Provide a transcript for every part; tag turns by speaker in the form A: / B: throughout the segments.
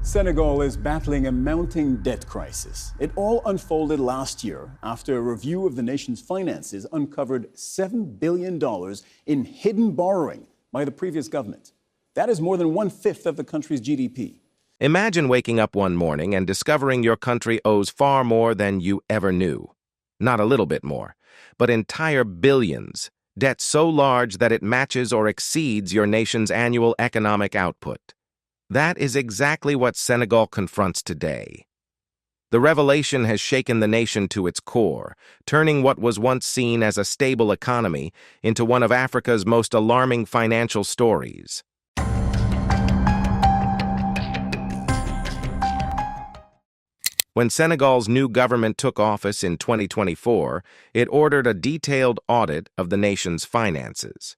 A: Senegal is battling a mounting debt crisis. It all unfolded last year after a review of the nation's finances uncovered $7 billion in hidden borrowing by the previous government. That is more than one-fifth of the country's GDP.
B: Imagine waking up one morning and discovering your country owes far more than you ever knew. Not a little bit more, but entire billions. Debt so large that it matches or exceeds your nation's annual economic output. That is exactly what Senegal confronts today. The revelation has shaken the nation to its core, turning what was once seen as a stable economy into one of Africa's most alarming financial stories. When Senegal's new government took office in 2024, it ordered a detailed audit of the nation's finances.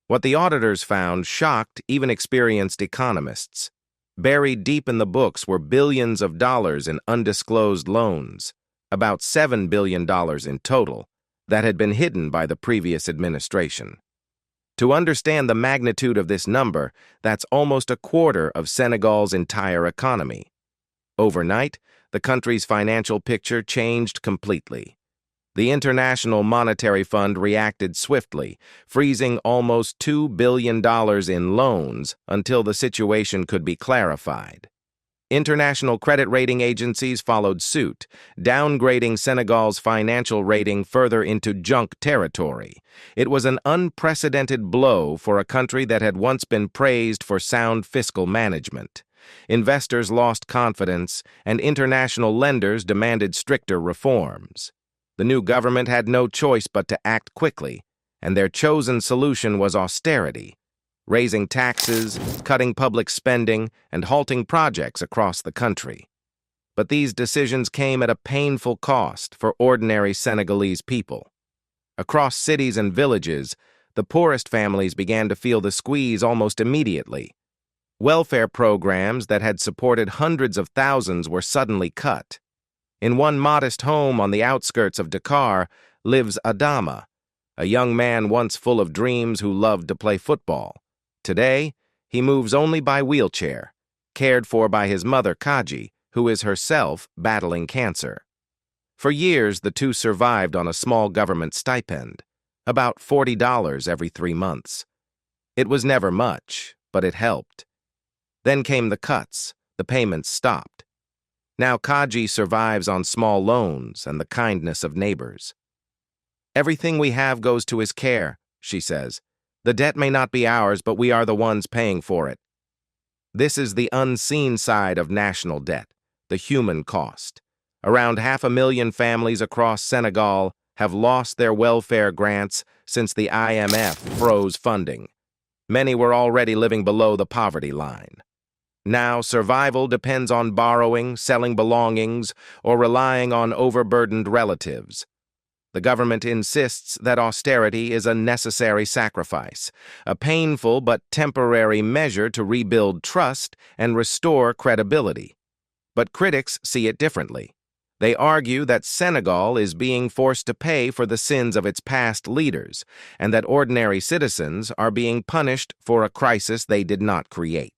B: What the auditors found shocked even experienced economists. Buried deep in the books were billions of dollars in undisclosed loans, about $7 billion in total, that had been hidden by the previous administration. To understand the magnitude of this number, that's almost a quarter of Senegal's entire economy. Overnight, the country's financial picture changed completely. The International Monetary Fund reacted swiftly, freezing almost $2 billion in loans until the situation could be clarified. International credit rating agencies followed suit, downgrading Senegal's financial rating further into junk territory. It was an unprecedented blow for a country that had once been praised for sound fiscal management. Investors lost confidence, and international lenders demanded stricter reforms. The new government had no choice but to act quickly, and their chosen solution was austerity, raising taxes, cutting public spending, and halting projects across the country. But these decisions came at a painful cost for ordinary Senegalese people. Across cities and villages, the poorest families began to feel the squeeze almost immediately. Welfare programs that had supported hundreds of thousands were suddenly cut. In one modest home on the outskirts of Dakar lives Adama, a young man once full of dreams who loved to play football. Today, he moves only by wheelchair, cared for by his mother Kaji, who is herself battling cancer. For years, the two survived on a small government stipend, about $40 every 3 months. It was never much, but it helped. Then came the cuts, the payments stopped. Now Kaji survives on small loans and the kindness of neighbors. "Everything we have goes to his care," she says. "The debt may not be ours, but we are the ones paying for it." This is the unseen side of national debt, the human cost. Around 500,000 families across Senegal have lost their welfare grants since the IMF froze funding. Many were already living below the poverty line. Now, survival depends on borrowing, selling belongings, or relying on overburdened relatives. The government insists that austerity is a necessary sacrifice, a painful but temporary measure to rebuild trust and restore credibility. But critics see it differently. They argue that Senegal is being forced to pay for the sins of its past leaders, and that ordinary citizens are being punished for a crisis they did not create.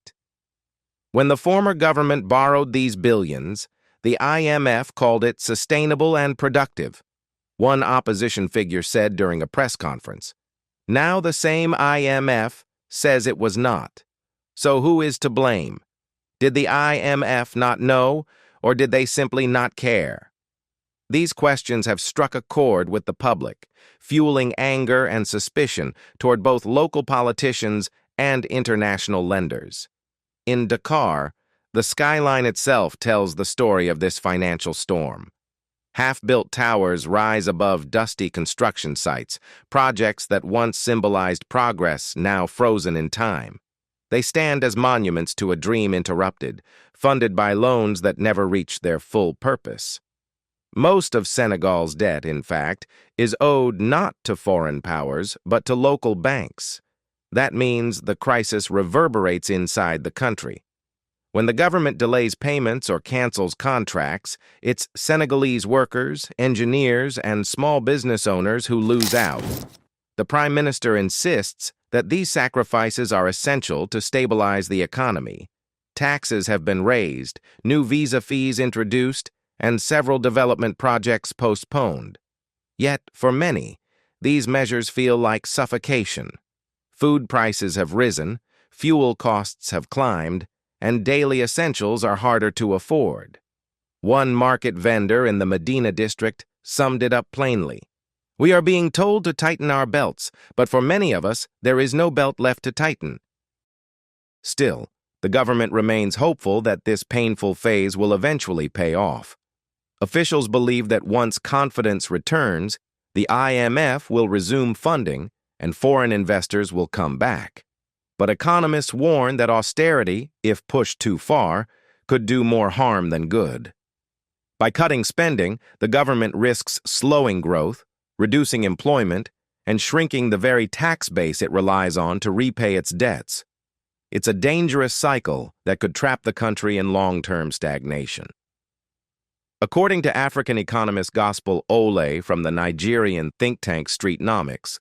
B: When the former government borrowed these billions, the IMF called it sustainable and productive. One opposition figure said during a press conference. Now the same IMF says it was not. So who is to blame? Did the IMF not know, or did they simply not care? These questions have struck a chord with the public, fueling anger and suspicion toward both local politicians and international lenders. In Dakar, the skyline itself tells the story of this financial storm. Half-built towers rise above dusty construction sites, projects that once symbolized progress now frozen in time. They stand as monuments to a dream interrupted, funded by loans that never reached their full purpose. Most of Senegal's debt, in fact, is owed not to foreign powers, but to local banks. That means the crisis reverberates inside the country. When the government delays payments or cancels contracts, it's Senegalese workers, engineers, and small business owners who lose out. The Prime Minister insists that these sacrifices are essential to stabilize the economy. taxes have been raised, new visa fees introduced, and several development projects postponed. Yet, for many, these measures feel like suffocation. Food prices have risen, fuel costs have climbed, and daily essentials are harder to afford. One market vendor in the Medina district summed it up plainly. "We are being told to tighten our belts, but for many of us, there is no belt left to tighten." Still, the government remains hopeful that this painful phase will eventually pay off. Officials believe that once confidence returns, the IMF will resume funding and foreign investors will come back. But economists warn that austerity, if pushed too far, could do more harm than good. By cutting spending, the government risks slowing growth, reducing employment, and shrinking the very tax base it relies on to repay its debts. It's a dangerous cycle that could trap the country in long-term stagnation. According to African economist Gospel Ole from the Nigerian think tank Streetnomics,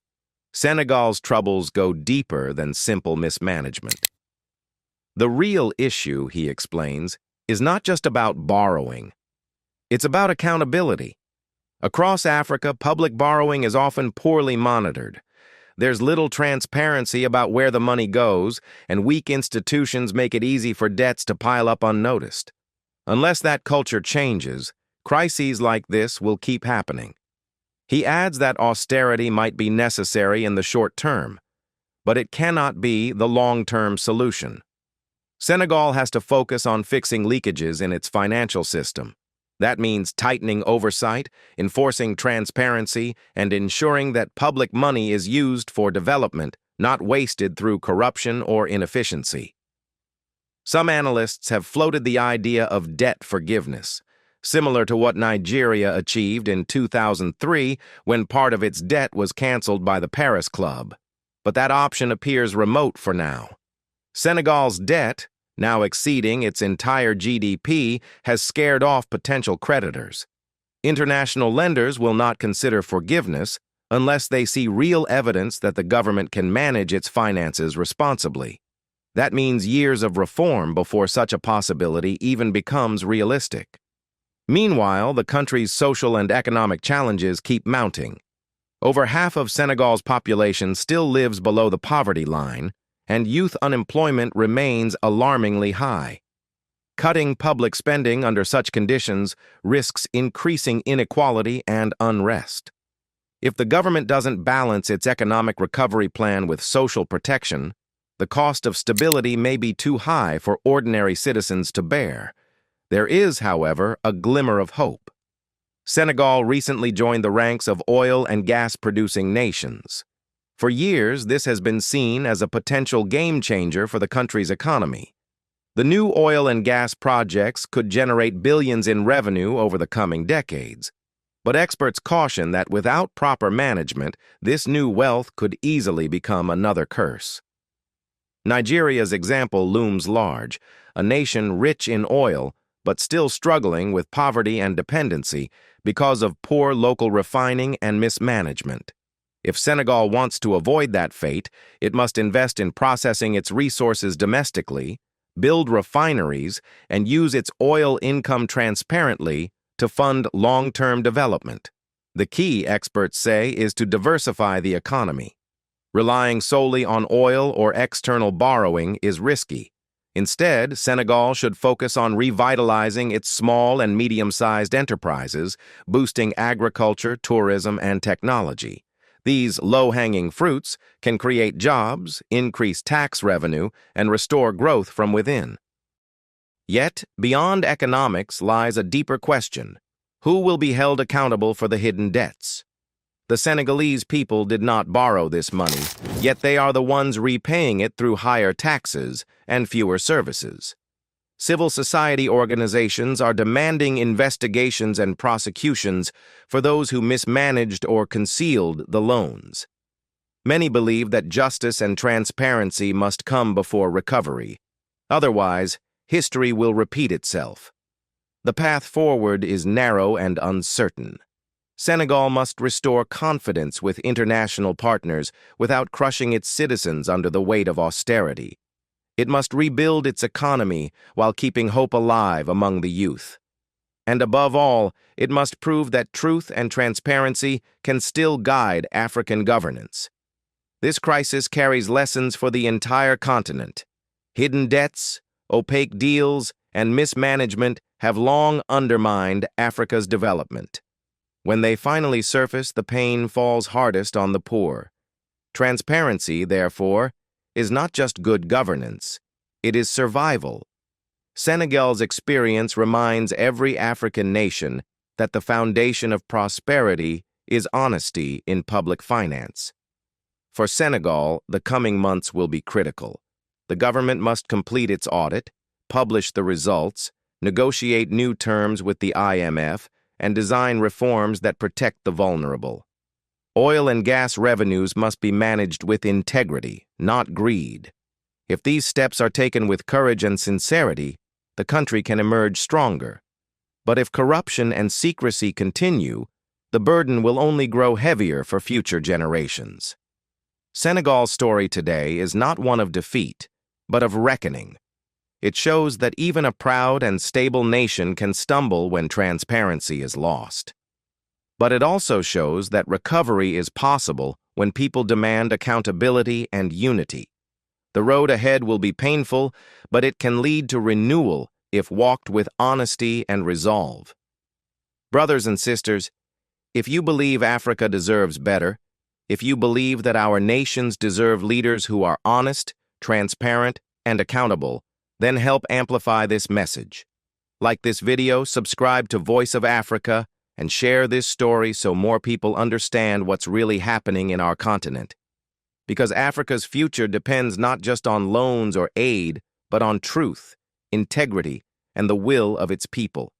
B: Senegal's troubles go deeper than simple mismanagement. The real issue, he explains, is not just about borrowing. It's about accountability. Across Africa, public borrowing is often poorly monitored. There's little transparency about where the money goes, and weak institutions make it easy for debts to pile up unnoticed. Unless that culture changes, crises like this will keep happening. He adds that austerity might be necessary in the short term, but it cannot be the long-term solution. Senegal has to focus on fixing leakages in its financial system. That means tightening oversight, enforcing transparency, and ensuring that public money is used for development, not wasted through corruption or inefficiency. Some analysts have floated the idea of debt forgiveness, similar to what Nigeria achieved in 2003 when part of its debt was canceled by the Paris Club. But that option appears remote for now. Senegal's debt, now exceeding its entire GDP, has scared off potential creditors. International lenders will not consider forgiveness unless they see real evidence that the government can manage its finances responsibly. That means years of reform before such a possibility even becomes realistic. Meanwhile, the country's social and economic challenges keep mounting. Over half of Senegal's population still lives below the poverty line, and youth unemployment remains alarmingly high. Cutting public spending under such conditions risks increasing inequality and unrest. If the government doesn't balance its economic recovery plan with social protection, the cost of stability may be too high for ordinary citizens to bear. There is, however, a glimmer of hope. Senegal recently joined the ranks of oil and gas-producing nations. For years, this has been seen as a potential game-changer for the country's economy. The new oil and gas projects could generate billions in revenue over the coming decades. But experts caution that without proper management, this new wealth could easily become another curse. Nigeria's example looms large, a nation rich in oil, but still struggling with poverty and dependency because of poor local refining and mismanagement. If Senegal wants to avoid that fate, it must invest in processing its resources domestically, build refineries, and use its oil income transparently to fund long-term development. The key, experts say, is to diversify the economy. Relying solely on oil or external borrowing is risky. Instead, Senegal should focus on revitalizing its small and medium-sized enterprises, boosting agriculture, tourism, and technology. These low-hanging fruits can create jobs, increase tax revenue, and restore growth from within. Yet, beyond economics lies a deeper question. Who will be held accountable for the hidden debts? The Senegalese people did not borrow this money, yet they are the ones repaying it through higher taxes and fewer services. Civil society organizations are demanding investigations and prosecutions for those who mismanaged or concealed the loans. Many believe that justice and transparency must come before recovery. Otherwise, history will repeat itself. The path forward is narrow and uncertain. Senegal must restore confidence with international partners without crushing its citizens under the weight of austerity. It must rebuild its economy while keeping hope alive among the youth. And above all, it must prove that truth and transparency can still guide African governance. This crisis carries lessons for the entire continent. Hidden debts, opaque deals, and mismanagement have long undermined Africa's development. When they finally surface, the pain falls hardest on the poor. Transparency, therefore, is not just good governance, it is survival. Senegal's experience reminds every African nation that the foundation of prosperity is honesty in public finance. For Senegal, the coming months will be critical. The government must complete its audit, publish the results, negotiate new terms with the IMF, and design reforms that protect the vulnerable. Oil and gas revenues must be managed with integrity, not greed. If these steps are taken with courage and sincerity, the country can emerge stronger. But if corruption and secrecy continue, the burden will only grow heavier for future generations. Senegal's story today is not one of defeat, but of reckoning. It shows that even a proud and stable nation can stumble when transparency is lost. But it also shows that recovery is possible when people demand accountability and unity. The road ahead will be painful, but it can lead to renewal if walked with honesty and resolve. Brothers and sisters, if you believe Africa deserves better, if you believe that our nations deserve leaders who are honest, transparent, and accountable, then help amplify this message. Like this video, subscribe to Voice of Africa, and share this story so more people understand what's really happening in our continent. Because Africa's future depends not just on loans or aid, but on truth, integrity, and the will of its people.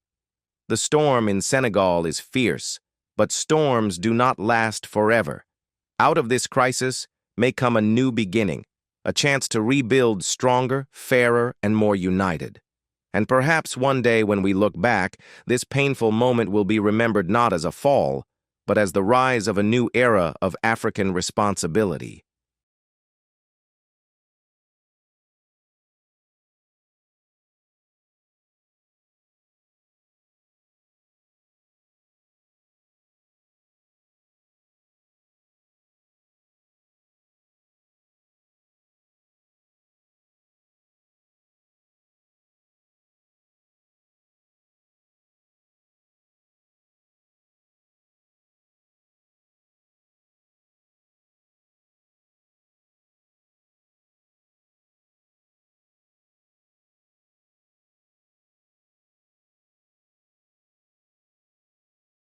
B: The storm in Senegal is fierce, but storms do not last forever. Out of this crisis may come a new beginning, a chance to rebuild stronger, fairer, and more united. And perhaps one day when we look back, this painful moment will be remembered not as a fall, but as the rise of a new era of African responsibility.